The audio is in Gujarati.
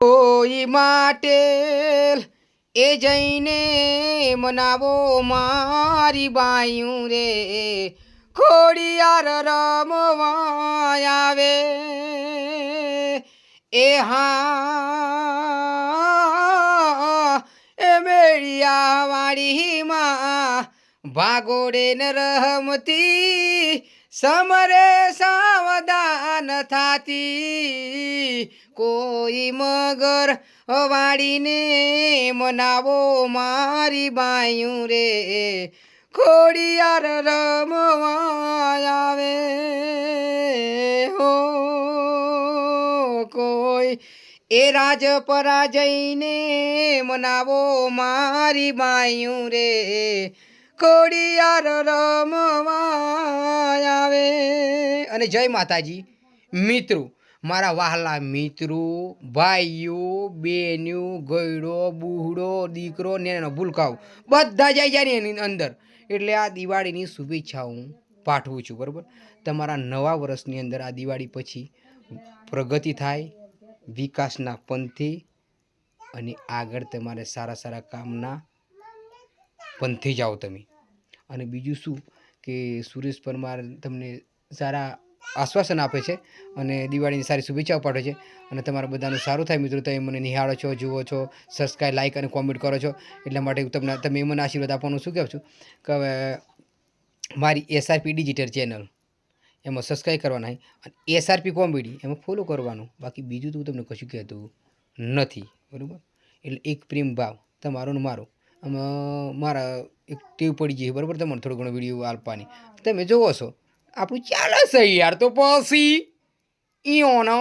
કોઈ માટે એ જઈને મનાવો મારી બાયું રે ખોડિયાર રમવા આવે એ હા એ મેળિયા વાડીમાં ભાગોડે ન રહમતી સમરે સાવધાન થાતી કોઈ મગર વાળીને મનાવો મારી બાયું રે ખોડિયાર રમવા આવે હો કોઈ એ રાજપરા જઈને મનાવો મારી બાયું રે ખોડિયાર રમવા આવે અને જય માતાજી મિત્રો મારા વહાલા મિત્રો ભાઈઓ બેન્યો ગયડો બુહડો દીકરો નેનો ભૂલકાઓ બધા જાય જાય એની અંદર એટલે આ દિવાળીની શુભેચ્છા હું પાઠવું છું બરાબર તમારા નવા વર્ષની અંદર આ દિવાળી પછી પ્રગતિ થાય વિકાસના પંથે અને આગળ તમારે સારા સારા કામના પંથે જાઓ તમે અને બીજું શું કે સુરેશ પરમાર તમને સારા આશ્વાસન આપે છે અને દિવાળીની સારી શુભેચ્છાઓ પાઠવે છે અને તમારા બધાનું સારું થાય મિત્રો તમે મને નિહાળો છો જુઓ છો સબસ્ક્રાઈબ લાઇક અને કોમેન્ટ કરો છો એટલા માટે તમે મને આશીર્વાદ આપવાનું શું કહું છું કે હવે મારી એસઆરપી ડિજિટલ ચેનલ એમાં સબસ્ક્રાઈબ કરવાના અને એસઆરપી કોમેડી એમાં ફોલો કરવાનું બાકી બીજું તો તમને કશું કહેતું નથી બરાબર એટલે એક પ્રેમ ભાવ તમારો ને મારો આમાં મારા એક ટેવ પડી ગઈ બરાબર તમને થોડો ઘણો વિડીયો આપવાની તમે જોવો છો આપણું ચાલે છે યાર તો પછી ઈઓનો